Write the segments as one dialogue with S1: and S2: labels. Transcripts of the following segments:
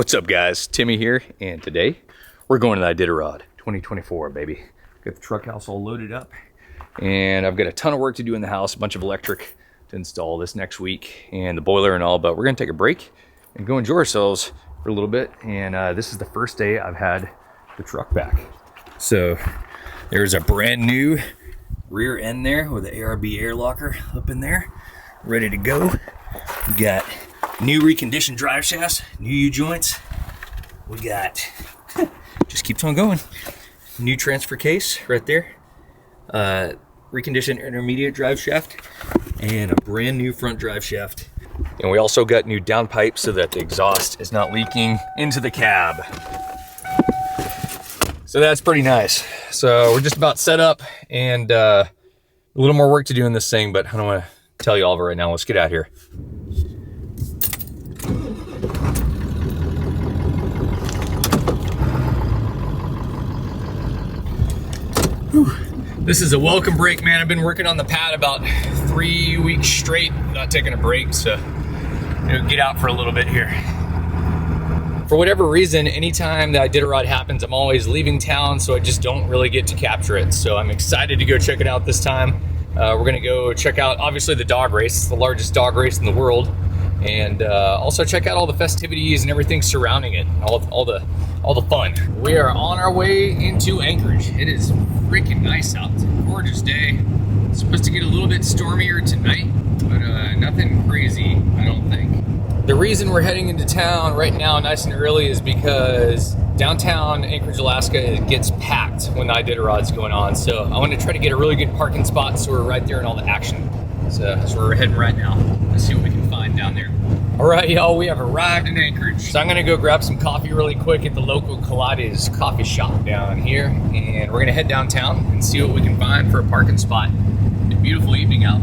S1: What's up guys, Timmy here, and today we're going to the Iditarod 2024, baby. Got the truck house all loaded up, and I've got a ton of work to do in the house, a bunch of electric to install this next week, and the boiler and all, but we're gonna take a break and go enjoy ourselves for a little bit, and this is the first day I've had the truck back. So there's a brand new rear end there with the ARB air locker up in there, ready to go. We got new reconditioned drive shafts, new U-joints. We got, just keeps on going. New transfer case right there. Reconditioned intermediate drive shaft and a brand new front drive shaft. And we also got new downpipe so that the exhaust is not leaking into the cab. So that's pretty nice. So we're just about set up, and a little more work to do in this thing, but I don't want to tell you all of it right now. Let's get out here. Whew. This is a welcome break, man. I've been working on the pad about 3 weeks straight, not taking a break, so get out for a little bit here. For whatever reason, anytime the Iditarod happens, I'm always leaving town, so I just don't really get to capture it. So I'm excited to go check it out this time. We're gonna go check out, obviously, the dog race. It's the largest dog race in the world. And also check out all the festivities and everything surrounding it, all the fun. We are on our way into Anchorage. It is freaking nice out. It's a gorgeous day. It's supposed to get a little bit stormier tonight, but nothing crazy, I don't think. The reason we're heading into town right now nice and early is because downtown Anchorage, Alaska, it gets packed when the Iditarod's going on. So I want to try to get a really good parking spot so we're right there in all the action. So that's where we're heading right now. Let's see what we can find down there. All right, y'all, we have arrived in Anchorage. So I'm gonna go grab some coffee really quick at the local Pilates coffee shop down here, and we're gonna head downtown and see what we can find for a parking spot. It's a beautiful evening out.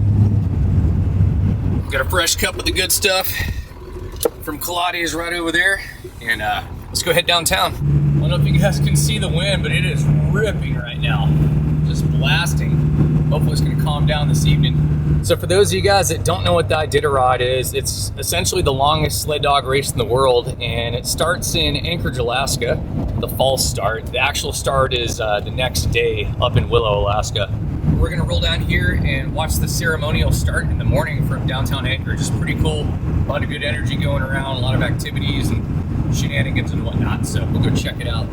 S1: Got a fresh cup of the good stuff from Pilates right over there, and let's go head downtown. I don't know if you guys can see the wind, but it is ripping right now, just blasting. Hopefully it's gonna calm down this evening. So for those of you guys that don't know what the Iditarod is, it's essentially the longest sled dog race in the world, and it starts in Anchorage, Alaska, the fall start. The actual start is the next day up in Willow, Alaska. We're gonna roll down here and watch the ceremonial start in the morning from downtown Anchorage. It's pretty cool. A lot of good energy going around, a lot of activities and shenanigans and whatnot, so we'll go check it out.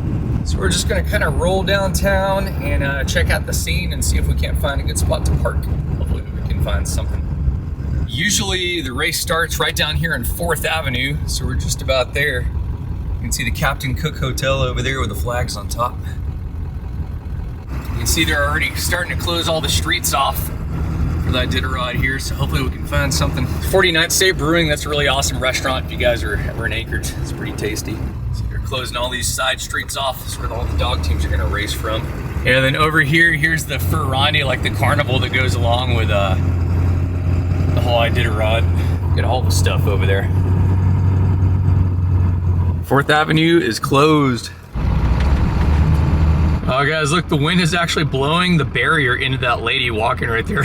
S1: So we're just gonna kind of roll downtown and check out the scene and see if we can't find a good spot to park. Hopefully we can find something. Usually the race starts right down here on 4th Avenue, so we're just about there. You can see the Captain Cook Hotel over there with the flags on top. You can see they're already starting to close all the streets off for the Iditarod here, so hopefully we can find something. 49th State Brewing, that's a really awesome restaurant if you guys are ever in Anchorage. It's pretty tasty. So they're closing all these side streets off. That's where all the dog teams are gonna race from. And then over here, here's the Ferrandi, like the carnival that goes along with the whole Iditarod. Got all the stuff over there. 4th Avenue is closed. Oh guys, look, the wind is actually blowing the barrier into that lady walking right there.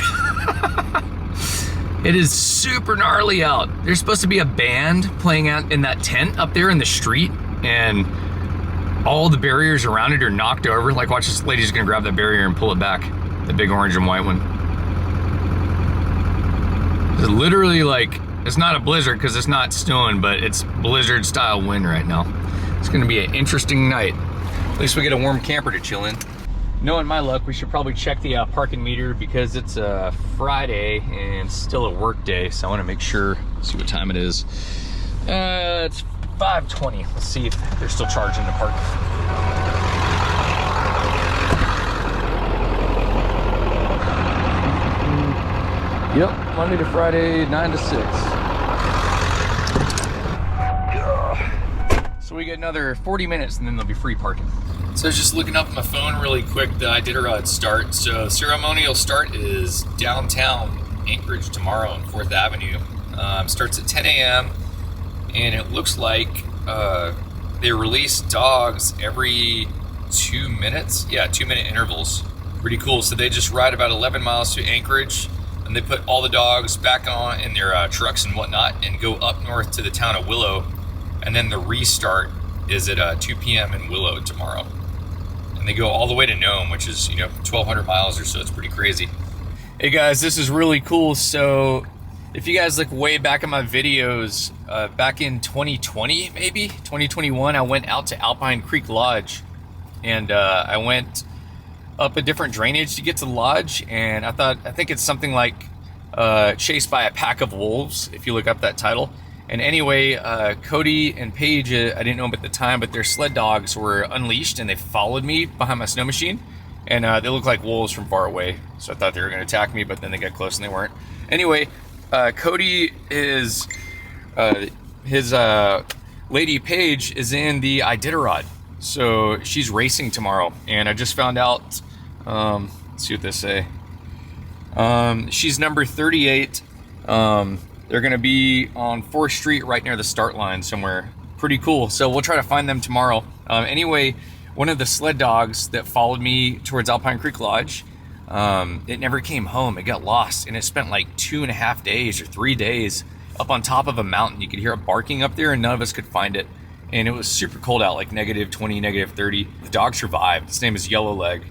S1: It is super gnarly out. There's supposed to be a band playing out in that tent up there in the street, and all the barriers around it are knocked over. Like, watch, this lady's gonna grab that barrier and pull it back. The big orange and white one. It's literally like, it's not a blizzard because it's not snowing, but it's blizzard style wind right now. It's gonna be an interesting night. At least we get a warm camper to chill in. Knowing my luck, we should probably check the parking meter because it's a Friday and still a work day. So I wanna make sure, see what time it is. It's 5:20. Let's see if they're still charging to park. Yep, Monday to Friday, 9 to 6. So we get another 40 minutes and then there'll be free parking. So I was just looking up on my phone really quick, the Iditarod start. So ceremonial start is downtown Anchorage tomorrow on 4th Avenue. Starts at 10 a.m. and it looks like they release dogs every 2 minutes. Yeah, 2-minute intervals. Pretty cool. So they just ride about 11 miles to Anchorage, and they put all the dogs back on in their trucks and whatnot and go up north to the town of Willow And then the restart is at 2 p.m. in Willow tomorrow. And they go all the way to Nome, which is, 1,200 miles or so. It's pretty crazy. Hey guys, this is really cool. So if you guys look way back in my videos, back in 2020, maybe 2021, I went out to Alpine Creek Lodge, and I went up a different drainage to get to the lodge. And I think it's something like Chased by a Pack of Wolves, if you look up that title. And anyway, Cody and Paige, I didn't know them at the time, but their sled dogs were unleashed and they followed me behind my snow machine. And they looked like wolves from far away. So I thought they were gonna attack me, but then they got close and they weren't. Anyway, Cody is, his lady Paige is in the Iditarod. So she's racing tomorrow. And I just found out, let's see what they say. She's number 38. They're gonna be on 4th Street right near the start line somewhere. Pretty cool. So we'll try to find them tomorrow. Anyway, one of the sled dogs that followed me towards Alpine Creek Lodge, it never came home. It got lost, and it spent like 2.5 days or 3 days up on top of a mountain. You could hear it barking up there, and none of us could find it. And it was super cold out, like -20, -30. The dog survived. His name is Yellow Leg.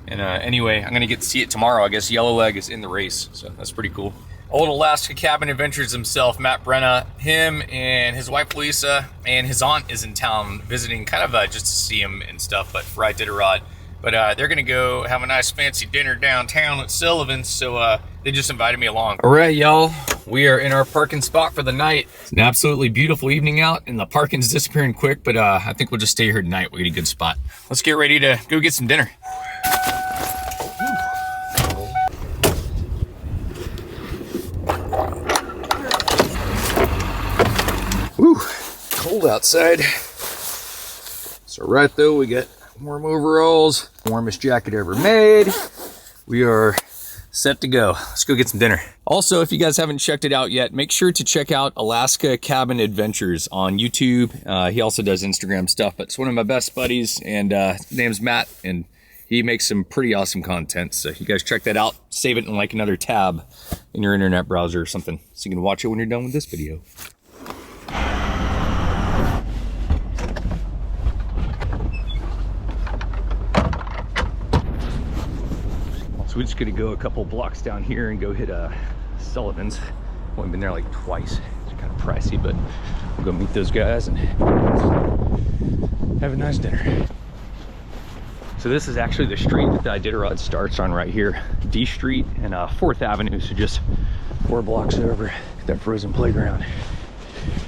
S1: And anyway, I'm gonna get to see it tomorrow. I guess Yellow Leg is in the race, so that's pretty cool. Old Alaska Cabin Adventures himself, Matt Brenna, him and his wife Lisa, and his aunt is in town visiting, kind of just to see him and stuff, but for Iditarod. But they're gonna go have a nice fancy dinner downtown at Sullivan's, so they just invited me along. All right, y'all, we are in our parking spot for the night. It's an absolutely beautiful evening out, and the parking's disappearing quick, but I think we'll just stay here tonight. We'll get a good spot. Let's get ready to go get some dinner. Woo, cold outside. So right though, we got warm overalls, warmest jacket ever made. We are set to go. Let's go get some dinner. Also, if you guys haven't checked it out yet, make sure to check out Alaska Cabin Adventures on YouTube. He also does Instagram stuff, but it's one of my best buddies, and his name's Matt, and he makes some pretty awesome content. So you guys check that out, save it in like another tab in your internet browser or something, so you can watch it when you're done with this video. So we're just gonna go a couple blocks down here and go hit Sullivan's. I've only been there like twice. It's kind of pricey, but we'll go meet those guys and have a nice dinner. So this is actually the street that the Iditarod starts on right here. D Street and 4th Avenue, so just 4 blocks over that frozen playground.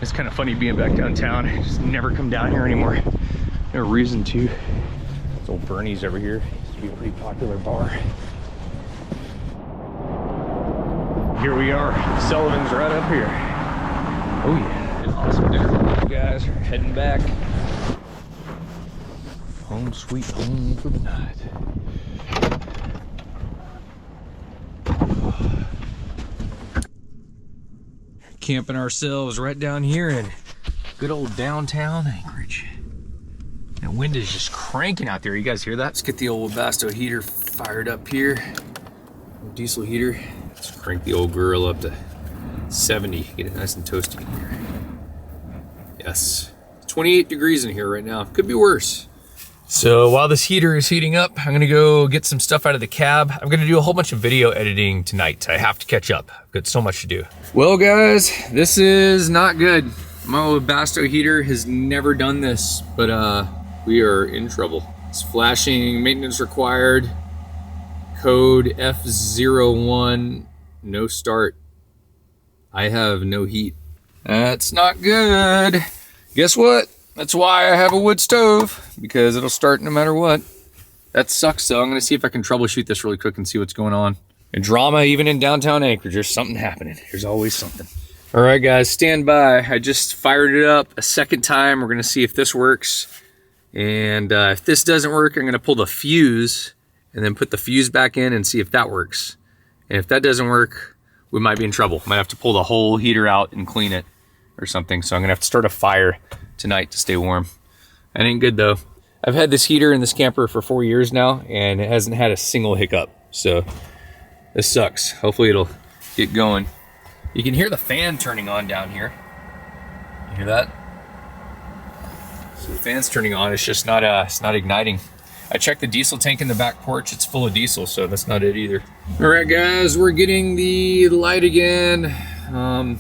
S1: It's kind of funny being back downtown. I just never come down here anymore. No reason to. It's old Bernie's over here. Used to be a pretty popular bar. Here we are, Sullivan's right up here. Oh yeah, an awesome dinner. You guys are heading back. Home sweet home for the night. Camping ourselves right down here in good old downtown Anchorage. That wind is just cranking out there. You guys hear that? Let's get the old Webasto heater fired up here. Diesel heater. Let's crank the old grill up to 70. Get it nice and toasty in here. Yes. 28 degrees in here right now. Could be worse. So while this heater is heating up, I'm gonna go get some stuff out of the cab. I'm gonna do a whole bunch of video editing tonight. I have to catch up. I've got so much to do. Well guys, this is not good. My old Webasto heater has never done this, but we are in trouble. It's flashing maintenance required. Code F01, no start. I have no heat. That's not good. Guess what? That's why I have a wood stove, because it'll start no matter what. That sucks though. I'm gonna see if I can troubleshoot this really quick and see what's going on. And drama even in downtown Anchorage, there's something happening. There's always something. All right guys, stand by. I just fired it up a second time. We're gonna see if this works. And if this doesn't work, I'm gonna pull the fuse and then put the fuse back in and see if that works. And if that doesn't work, we might be in trouble. Might have to pull the whole heater out and clean it or something. So I'm gonna have to start a fire tonight to stay warm. That ain't good though. I've had this heater in this camper for 4 years now and it hasn't had a single hiccup. So this sucks. Hopefully it'll get going. You can hear the fan turning on down here. You hear that? So the fan's turning on, it's just not igniting. I checked the diesel tank in the back porch, it's full of diesel, so that's not it either. All right guys, we're getting the light again. I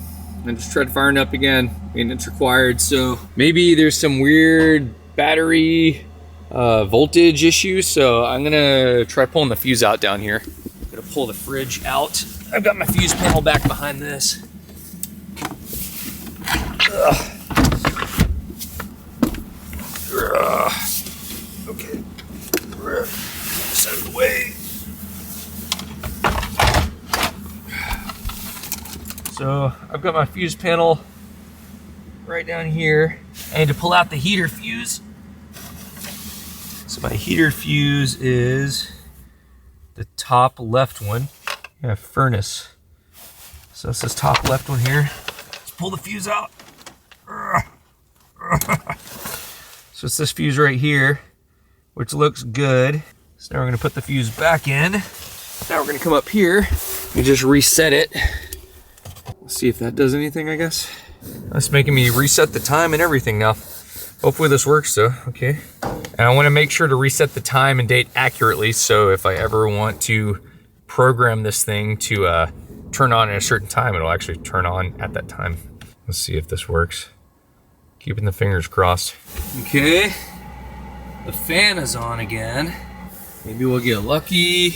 S1: just tried firing up again, maintenance required, so maybe there's some weird battery voltage issue, so I'm gonna try pulling the fuse out down here. I'm gonna pull the fridge out. I've got my fuse panel back behind this. Okay, this out of the way. So I've got my fuse panel right down here. I need to pull out the heater fuse. So my heater fuse is the top left one. Yeah, furnace. So it's this top left one here. Let's pull the fuse out. So it's this fuse right here, which looks good. So now we're gonna put the fuse back in. Now we're gonna come up here and just reset it. Let's see if that does anything, I guess. That's making me reset the time and everything now. Hopefully this works though, okay. And I wanna make sure to reset the time and date accurately, so if I ever want to program this thing to turn on at a certain time, it'll actually turn on at that time. Let's see if this works. Keeping the fingers crossed. Okay, the fan is on again. Maybe we'll get lucky.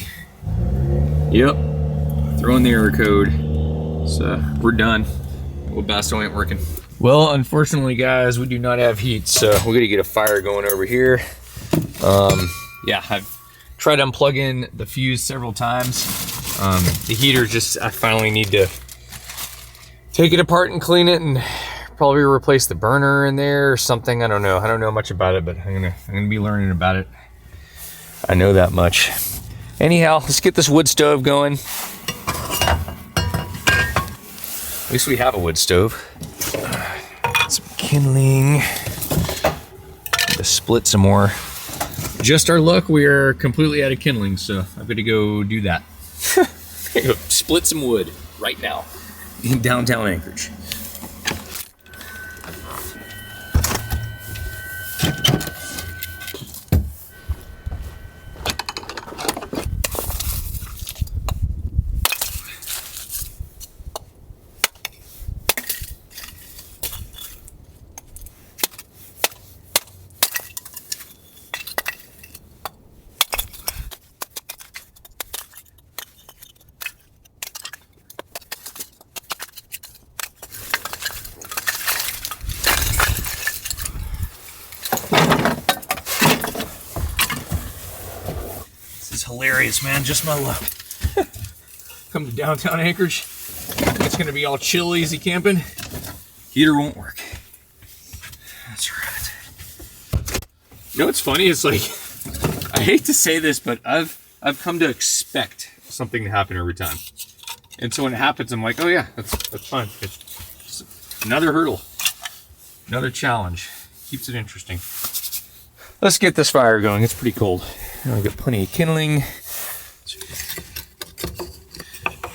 S1: Yep, throw in the error code. So we're done. Webasto ain't working. Well, unfortunately guys, we do not have heat, so we're gonna get a fire going over here. Yeah, I've tried unplugging the fuse several times. The heater just, I finally need to take it apart and clean it and probably replace the burner in there or something. I don't know. I don't know much about it, but I'm gonna be learning about it. I know that much. Anyhow, let's get this wood stove going. At least we have a wood stove. Some kindling. To split some more. Just our luck, we are completely out of kindling, so I'm gonna go do that. I'm gonna go split some wood right now in downtown Anchorage. Hilarious, man, just my luck. Come to downtown Anchorage, it's gonna be all chill, easy camping. Heater won't work. That's right. You know what's funny? It's like, I hate to say this, but I've come to expect something to happen every time. And so when it happens, I'm like, oh yeah, that's fine. It's another hurdle, another challenge. Keeps it interesting. Let's get this fire going. It's pretty cold. I've got plenty of kindling.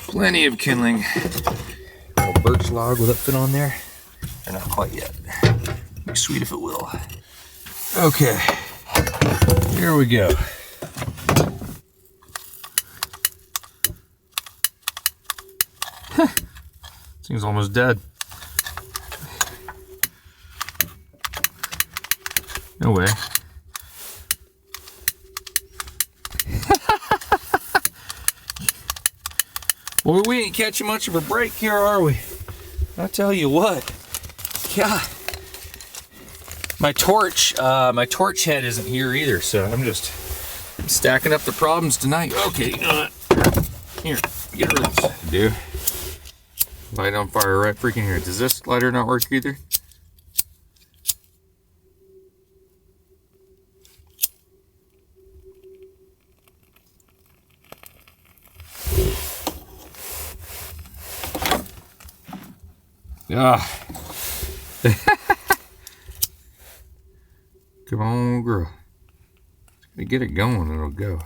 S1: Plenty of kindling. A birch log, will that fit on there? Or not quite yet. Be sweet if it will. Okay, here we go. This thing's almost dead. No way. Well, we ain't catching much of a break here, are we? I'll tell you what. God. My torch head isn't here either, so I'm just stacking up the problems tonight. Okay, you know what? Here, get rid of this. Dude. Light on fire right freaking here. Does this lighter not work either? Ah. Come on, girl. If you get it going, it'll go.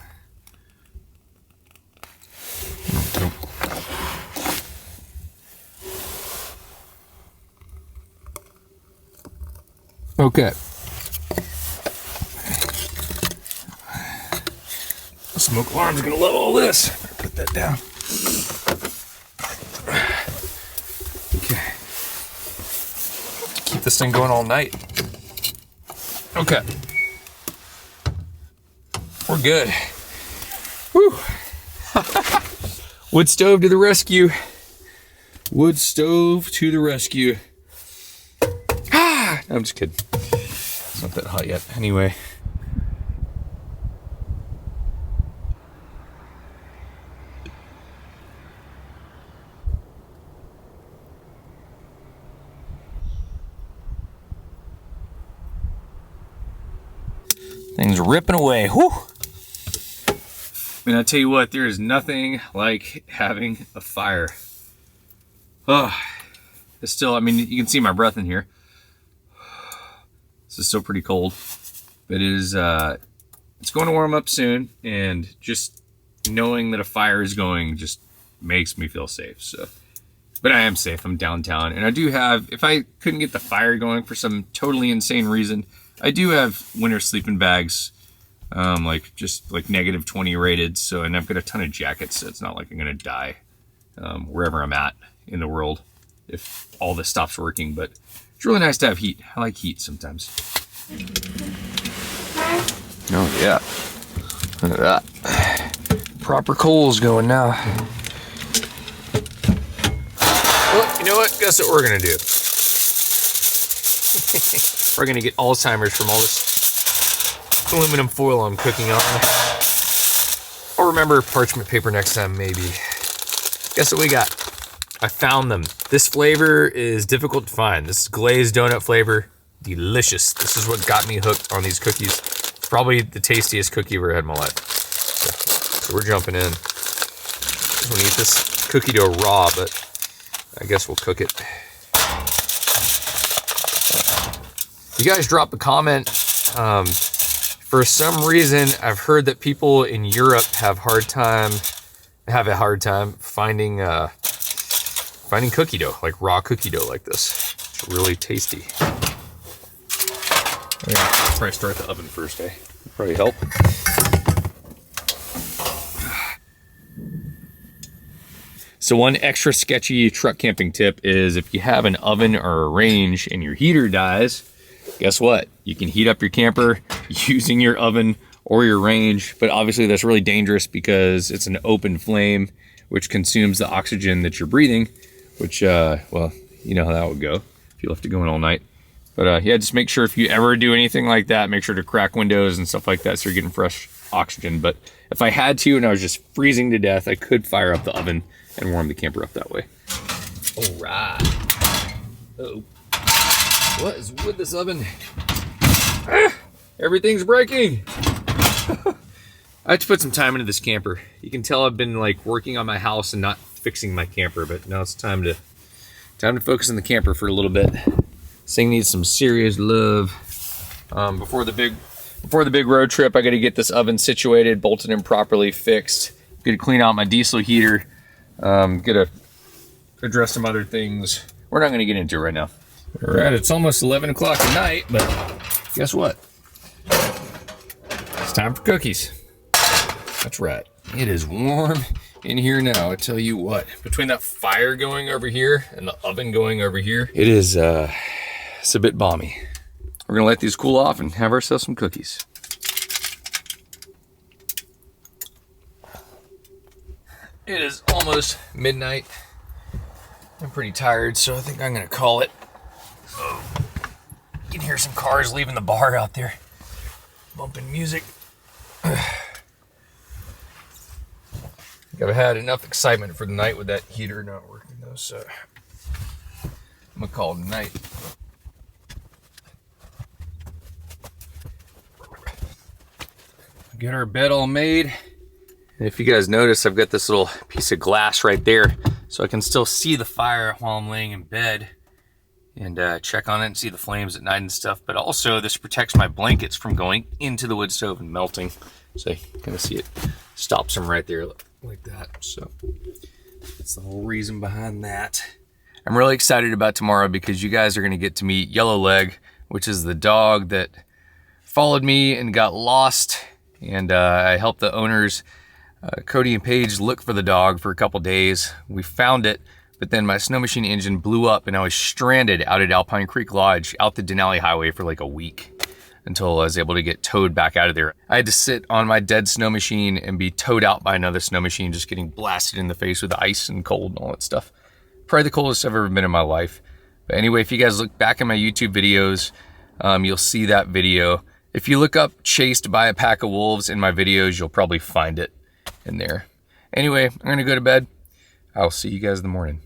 S1: No. Okay. The smoke alarm's gonna love all this. Better put that down. Okay. Keep this thing going all night. Okay. We're good. Whew. Wood stove to the rescue. Wood stove to the rescue. Ah! No, I'm just kidding. It's not that hot yet. Anyway. Things ripping away. Whew. I mean, I tell you what, there is nothing like having a fire. Oh, it's still, I mean, you can see my breath in here. This is still pretty cold, but it is, it's going to warm up soon, and just knowing that a fire is going just makes me feel safe. So, but I am safe. I'm downtown, and I do have, if I couldn't get the fire going for some totally insane reason, I do have winter sleeping bags, like just like -20 rated. So, and I've got a ton of jackets, so it's not like I'm gonna die wherever I'm at in the world if all this stops working. But it's really nice to have heat. I like heat sometimes. Oh yeah, look at that. Proper coals going now. Well, you know what? Guess what we're gonna do? We're gonna get Alzheimer's from all this aluminum foil I'm cooking on. I'll remember parchment paper next time, maybe. Guess what we got? I found them. This flavor is difficult to find. This is glazed donut flavor. Delicious. This is what got me hooked on these cookies. Probably the tastiest cookie I've ever had in my life. So we're jumping in. I'm gonna eat this cookie dough raw, but I guess we'll cook it. You guys drop a comment. For some reason, I've heard that people in Europe have a hard time finding finding cookie dough, like raw cookie dough like this. It's really tasty. Yeah, I'll probably start the oven first, eh? Probably help. So one extra sketchy truck camping tip is if you have an oven or a range and your heater dies, guess what? You can heat up your camper using your oven or your range, but obviously that's really dangerous because it's an open flame, which consumes the oxygen that you're breathing, which, well, you know how that would go if you left it going all night. But yeah, just make sure if you ever do anything like that, make sure to crack windows and stuff like that so you're getting fresh oxygen. But if I had to and I was just freezing to death, I could fire up the oven and warm the camper up that way. All right. Uh-oh. What is with this oven? Ah, everything's breaking. I have to put some time into this camper. You can tell I've been like working on my house and not fixing my camper, but now it's time to focus on the camper for a little bit. This thing needs some serious love. Before the big road trip, I got to get this oven situated, bolted in properly, fixed. Got to clean out my diesel heater. Got to address some other things. We're not going to get into it right now. All right, it's almost 11 o'clock at night, but guess what? It's time for cookies. That's right. It is warm in here now, I tell you what. Between that fire going over here and the oven going over here, it is, it's a bit balmy. We're gonna let these cool off and have ourselves some cookies. It is almost midnight. I'm pretty tired, so I think I'm gonna call it. Oh, you can hear some cars leaving the bar out there. Bumping music. I've had enough excitement for the night with that heater not working though, so I'm gonna call it a night. Get our bed all made. And if you guys notice, I've got this little piece of glass right there, so I can still see the fire while I'm laying in bed and check on it and see the flames at night and stuff. But also, this protects my blankets from going into the wood stove and melting. So you can kind of see it stops them right there like that. So that's the whole reason behind that. I'm really excited about tomorrow because you guys are going to get to meet Yellow Leg, which is the dog that followed me and got lost and I helped the owners, Cody and Paige, look for the dog for a couple days. We found it, but then my snow machine engine blew up and I was stranded out at Alpine Creek Lodge out the Denali Highway for like a week until I was able to get towed back out of there. I had to sit on my dead snow machine and be towed out by another snow machine, just getting blasted in the face with ice and cold and all that stuff. Probably the coldest I've ever been in my life. But anyway, if you guys look back at my YouTube videos, you'll see that video. If you look up "chased by a pack of wolves" in my videos, you'll probably find it in there. Anyway, I'm gonna go to bed. I'll see you guys in the morning.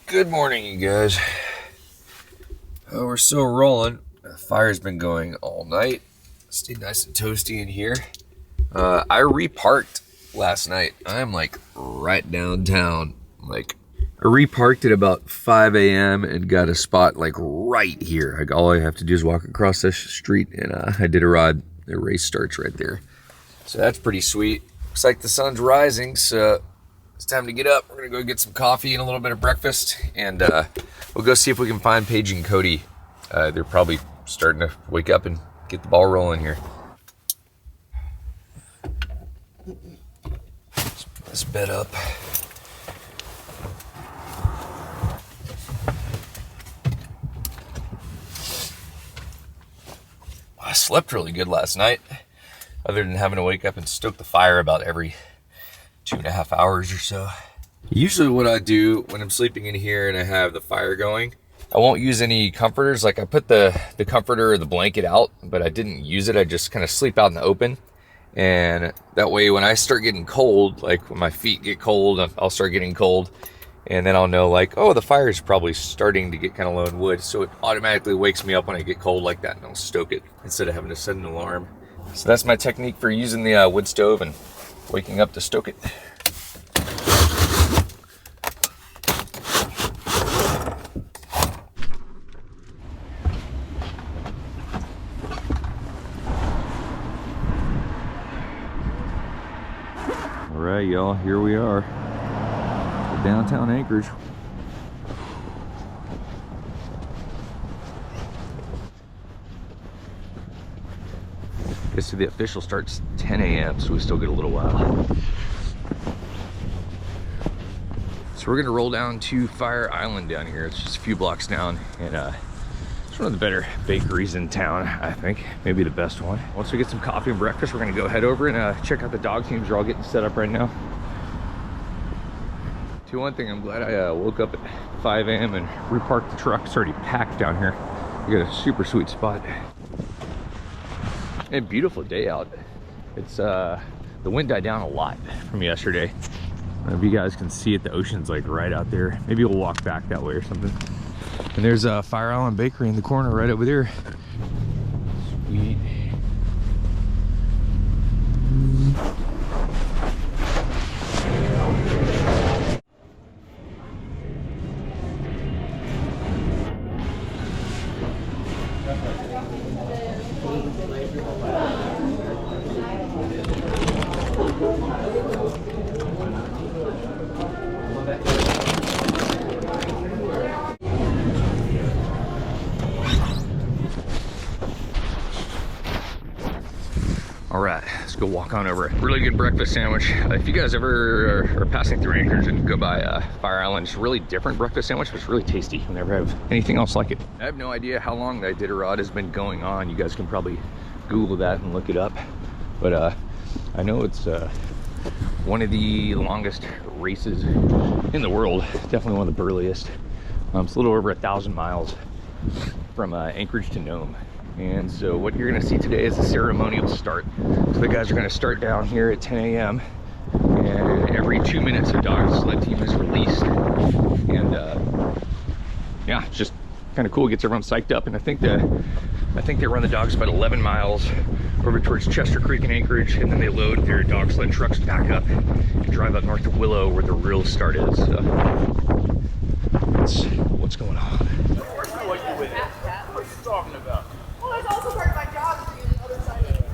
S1: Good morning, you guys. Oh, we're still rolling. The fire's been going all night. Stayed nice and toasty in here. I reparked last night. I'm like right downtown. Like, I reparked at about 5 a.m. and got a spot like right here. Like, all I have to do is walk across this street and Iditarod, the race starts right there. So that's pretty sweet. Looks like the sun's rising, so it's time to get up. We're gonna go get some coffee and a little bit of breakfast, and we'll go see if we can find Paige and Cody. They're probably starting to wake up and get the ball rolling here. Let's put this bed up. I slept really good last night, other than having to wake up and stoke the fire about every 2.5 hours or so. Usually what I do when I'm sleeping in here and I have the fire going, I won't use any comforters. Like, I put the comforter or the blanket out, but I didn't use it. I just kind of sleep out in the open. And that way when I start getting cold, like when my feet get cold, I'll start getting cold. And then I'll know, like, oh, the fire is probably starting to get kind of low in wood. So it automatically wakes me up when I get cold like that, and I'll stoke it instead of having to set an alarm. So that's my technique for using the wood stove and waking up to stoke it. All right, y'all, here we are, downtown Anchorage. Guess the official starts 10 a.m., so we still get a little while. So we're gonna roll down to Fire Island down here. It's just a few blocks down, and it's one of the better bakeries in town, I think. Maybe the best one. Once we get some coffee and breakfast, we're gonna go head over and check out the dog teams. They're all getting set up right now. One thing, I'm glad I woke up at 5 a.m. and reparked the truck. It's already packed down here. We got a super sweet spot. And beautiful day out. It's the wind died down a lot from yesterday. I don't know if you guys can see it, the ocean's like right out there. Maybe we'll walk back that way or something. And there's a Fire Island Bakery in the corner right over there. Sweet. All right, let's go walk on over. Really good breakfast sandwich. If you guys ever are passing through Anchorage and go by Fire Island, it's a really different breakfast sandwich, but it's really tasty. I'll never have anything else like it. I have no idea how long the Iditarod has been going on. You guys can probably Google that and look it up. But I know it's one of the longest races in the world. Definitely one of the burliest. It's a little over 1,000 miles from Anchorage to Nome. And so what you're gonna see today is a ceremonial start. So the guys are gonna start down here at 10 a.m. and every 2 minutes a dog sled team is released. And yeah, it's just kind of cool, gets everyone psyched up. And I think they run the dogs about 11 miles over towards Chester Creek in Anchorage, and then they load their dog sled trucks back up and drive up north of Willow where the real start is. So that's what's going on.
S2: What are you talking about? Well, that's also part of my job to be on the other side of it.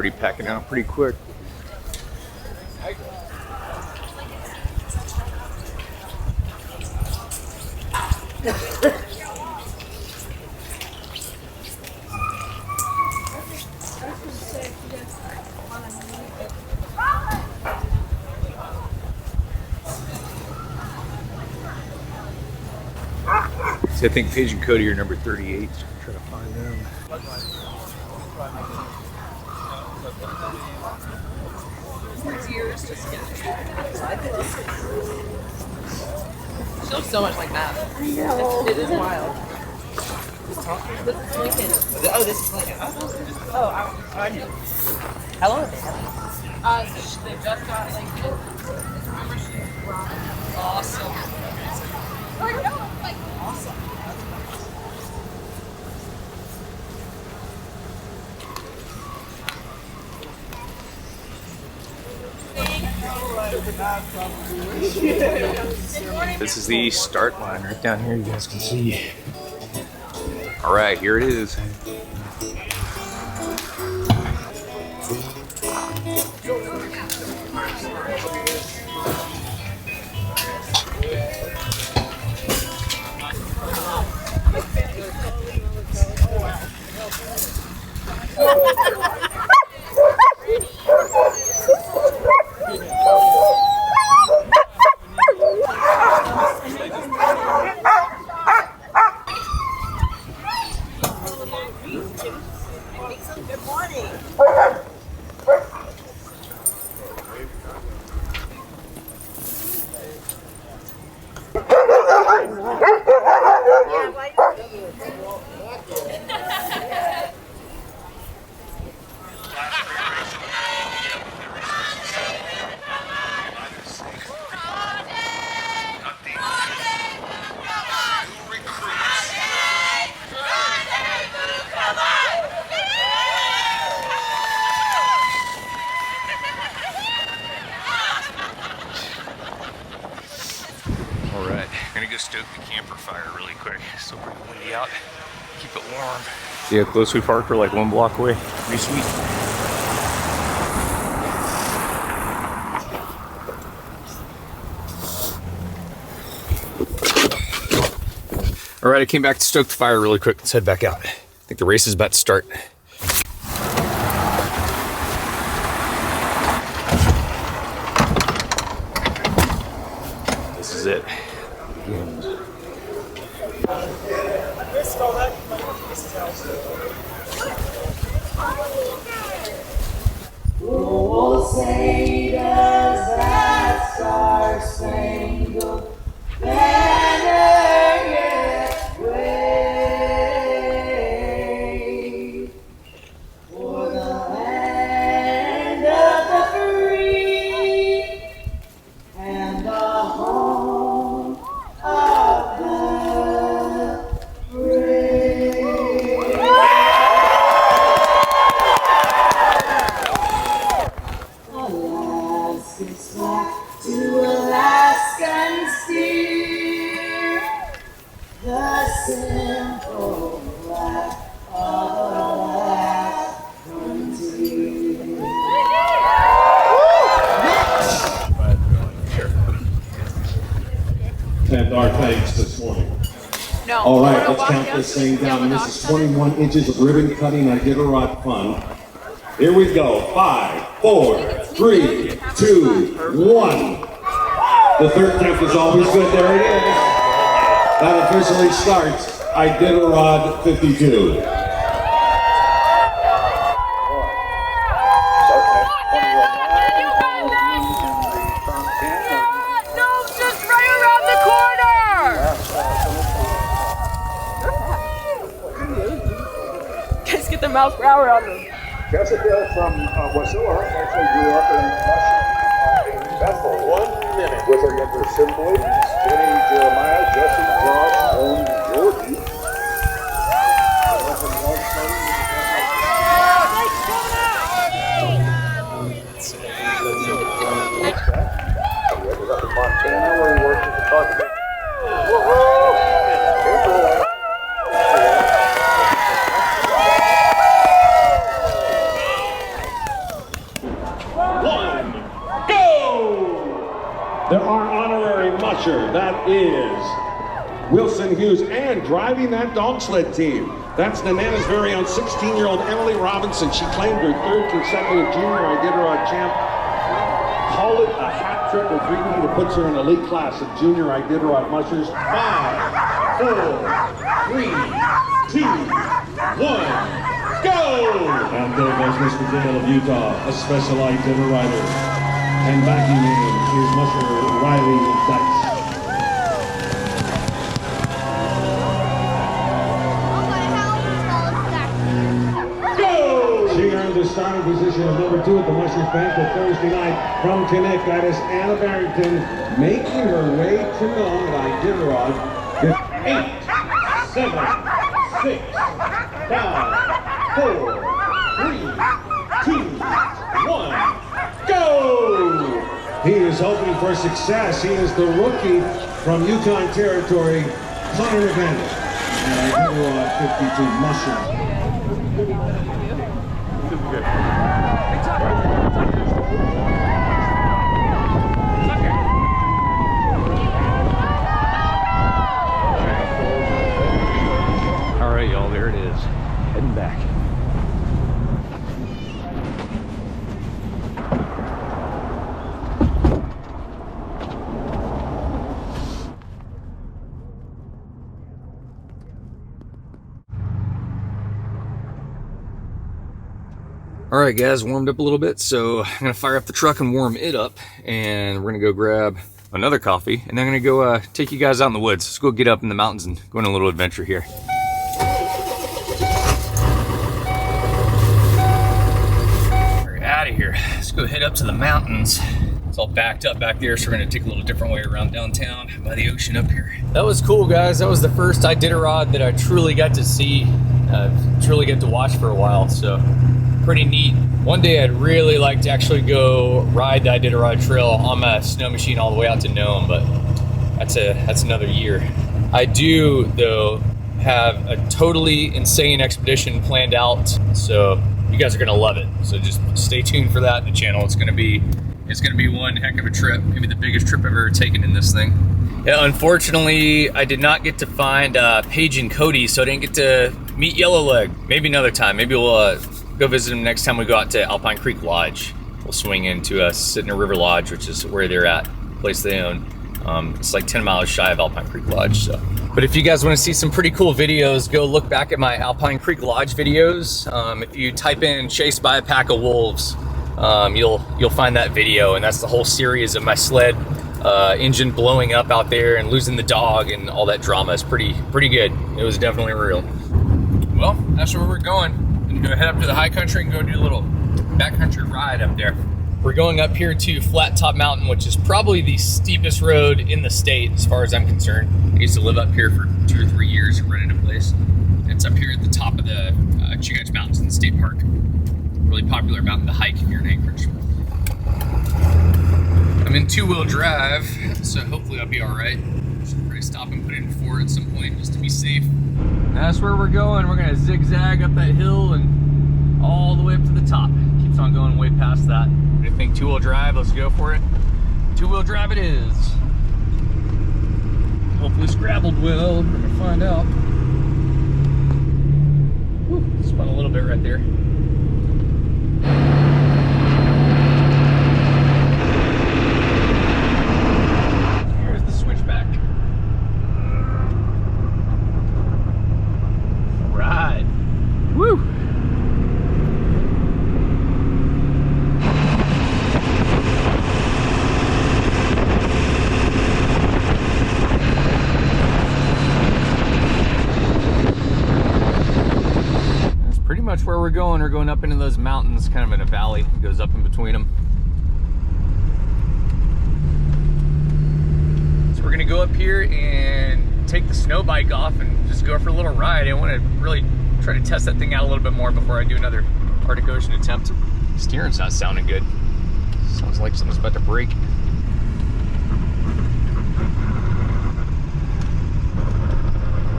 S1: already packing out pretty quick. So I think Paige and Cody are number 38. So I'm trying to find them.
S3: She looks so much like that. I know. It is wild. This is Lincoln. Oh, this is Lincoln. Oh, I knew. How long have they had it? They just got like. Remember she awesome. I know, like awesome.
S1: This is the start line right down here, you guys can see. All right, here it is. Stoke the camper fire really quick. It's still pretty windy out. Keep it warm. See how close we parked? We're like 1 block away. Pretty sweet. All right, I came back to stoke the fire really quick. Let's head back out. I think the race is about to start. This is it.
S4: Oh, say does that star-spangled banner yet wave for the land of the free and the home of the brave. Alaska's back to Alaskan steer, the simple life of a last frontier.
S5: And our thanks this morning.
S3: No.
S5: All right, let's count this thing down. This is 21 inches of ribbon cutting Iditarod fun. Here we go. 5, 4, 3, 2, 1. The third count is always good. There it is. That officially starts Iditarod 52.
S3: Guys, get their mouth per hour on them.
S6: Jessica from Wasilla actually grew up in Bethel. 1 minute. With her younger siblings, Jenny, Jeremiah, Jesse, Josh, and Georgie. We ended up in Montana where we worked with the target.
S5: musher, that is Wilson Hughes. And driving that dog sled team, that's Nana's very own 16-year-old Emily Robinson. She claimed her 3rd consecutive junior Iditarod champ. Call it a hat trick or 3D that puts her in elite class of junior Iditarod mushers. 5, 4, 3, 2, 1. Go! And there goes Mr. Dale of Utah, a special Iditarod. And backing in is musher Riley Dice. Go! She earned the starting position of number 2 at the Mushers Banquet Thursday night from Connect. That is Anna Barrington making her way to Nome at Iditarod with 8, 7, 6, 5, 4, 3, 2, 1, go! He is hoping for success. He is the rookie from Yukon Territory, Connor Evander, and Iditarod 52 Musher.
S1: All right, y'all, there it is. Heading back. All right, guys, warmed up a little bit, so I'm gonna fire up the truck and warm it up, and we're gonna go grab another coffee, and I'm gonna go take you guys out in the woods. Let's go get up in the mountains and go on a little adventure here. We're out of here. Let's go head up to the mountains. It's all backed up back there, so we're gonna take a little different way around downtown by the ocean up here. That was cool, guys. That was the first Iditarod that I truly got to see, truly get to watch for a while, so pretty neat. One day I'd really like to actually go ride the Iditarod Trail on my snow machine all the way out to Nome, but that's another year. I do, though, have a totally insane expedition planned out, so you guys are gonna love it. So just stay tuned for that in the channel. It's gonna be one heck of a trip, maybe the biggest trip I've ever taken in this thing. Yeah, unfortunately, I did not get to find Paige and Cody, so I didn't get to meet Yellowleg. Maybe another time. Maybe we'll go visit them next time we go out to Alpine Creek Lodge. We'll swing into Sitner River Lodge, which is where they're at, the place they own. It's like 10 miles shy of Alpine Creek Lodge. So. But if you guys want to see some pretty cool videos, go look back at my Alpine Creek Lodge videos. If you type in "chased by a pack of wolves," you'll find that video, and that's the whole series of my sled engine blowing up out there and losing the dog and all that drama. Is pretty good. It was definitely real. Well, that's where we're going. I'm gonna head up to the high country and go do a little backcountry ride up there. We're going up here to Flat Top Mountain, which is probably the steepest road in the state as far as I'm concerned. I used to live up here for 2 or 3 years and rented a place. It's up here at the top of the Chugach Mountains in the state park. Really popular mountain to hike here in Anchorage. I'm in 2-wheel drive, so hopefully I'll be all right. Should probably stop and put it in 4 at some point just to be safe. That's where we're going. We're gonna zigzag up that hill and all the way up to the top. Keeps on going way past that. What do you think? 2-wheel drive, let's go for it. 2-wheel drive it is. Hopefully scrabbled well, we're gonna find out. Woo, spun a little bit right there. Here's the switchback. Right. Woo! That's pretty much where we're going. We're going up into those mountains, kind of in a valley. It goes up in between them. So we're gonna go up here and take the snow bike off and just go for a little ride. I want to really try to test that thing out a little bit more before I do another Arctic Ocean attempt. Steering's not sounding good. Sounds like something's about to break.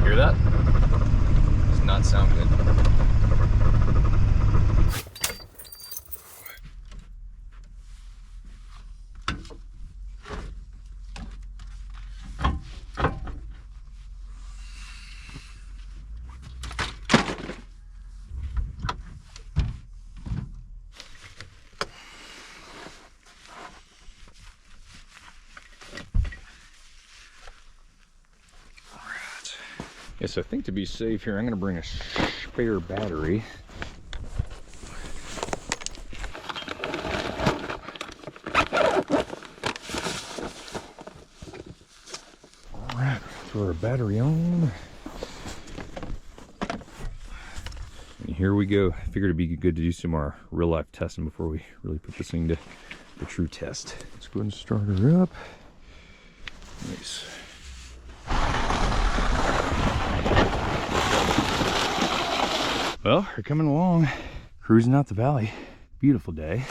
S1: Hear that? Does not sound good. Yes, I think to be safe here, I'm gonna bring a spare battery. All right, throw our battery on. And here we go. I figured it'd be good to do some more real life testing before we really put this thing to the true test. Let's go ahead and start her up. Nice. Well, we're coming along, cruising out the valley. Beautiful day.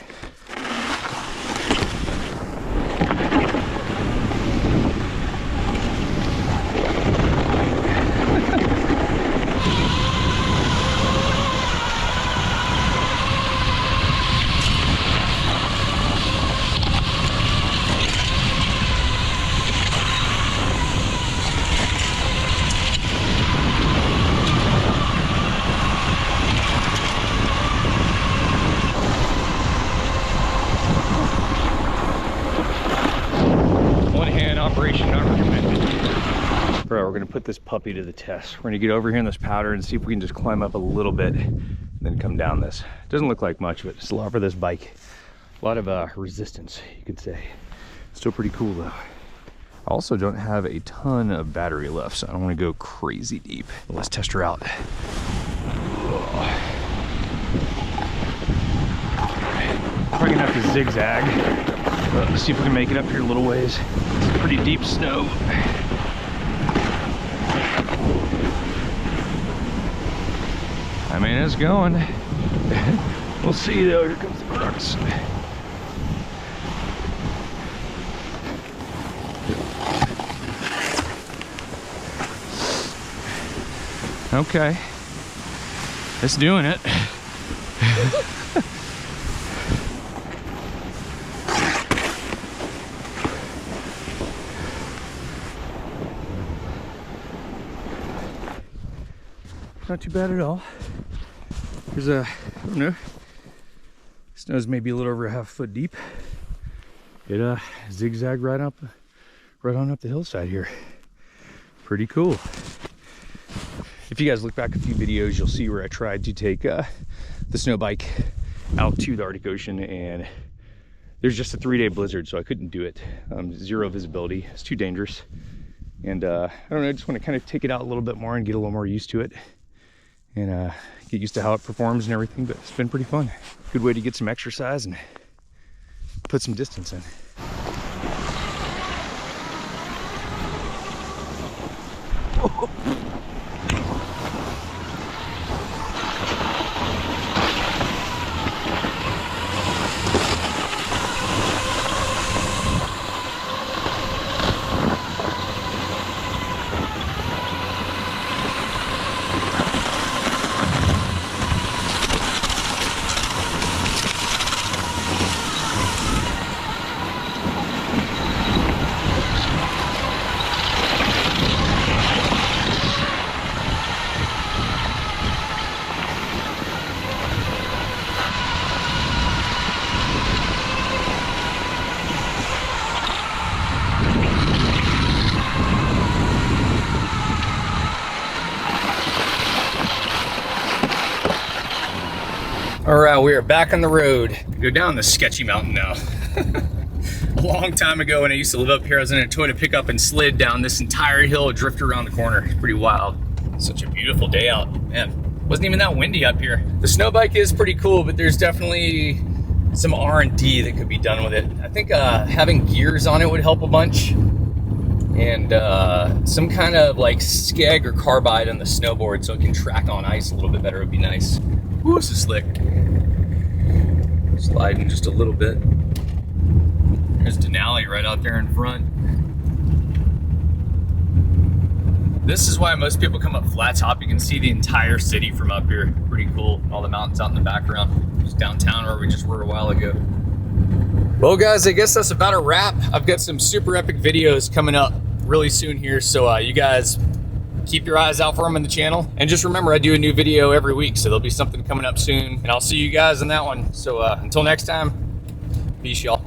S1: Operation not recommended. All right, we're gonna put this puppy to the test. We're gonna get over here in this powder and see if we can just climb up a little bit and then come down this. Doesn't look like much, but it's a lot for this bike. A lot of resistance, you could say. Still pretty cool though. I also don't have a ton of battery left, so I don't wanna go crazy deep. But let's test her out. Probably gonna have to zigzag. Let's see if we can make it up here a little ways. It's pretty deep snow. I mean, it's going. We'll see though. Here comes the crux. Okay. It's doing it. Not too bad at all. There's I don't know, snow's maybe a little over a half foot deep. It zigzagged right on up the hillside here. Pretty cool. If you guys look back a few videos, you'll see where I tried to take the snow bike out to the Arctic Ocean, and there's just a 3-day blizzard, so I couldn't do it. Zero visibility, it's too dangerous. And I don't know, I just want to kind of take it out a little bit more and get a little more used to it. And get used to how it performs and everything, but it's been pretty fun. Good way to get some exercise and put some distance in. All right, we are back on the road. Go down this sketchy mountain now. A long time ago when I used to live up here, I was in a Toyota pickup and slid down this entire hill, drifted around the corner. It's pretty wild. Such a beautiful day out. Man, wasn't even that windy up here. The snow bike is pretty cool, but there's definitely some R&D that could be done with it. I think having gears on it would help a bunch. And some kind of like skeg or carbide on the snowboard so it can track on ice a little bit better would be nice. Ooh, this is slick. Sliding just a little bit. There's Denali right out there in front. This is why most people come up flat top. You can see the entire city from up here. Pretty cool. All the mountains out in the background. Just downtown where we just were a while ago. Well guys, I guess that's about a wrap. I've got some super epic videos coming up really soon here, so you guys keep your eyes out for them on the channel. And just remember, I do a new video every week, so there'll be something coming up soon, and I'll see you guys in that one. So until next time, peace y'all.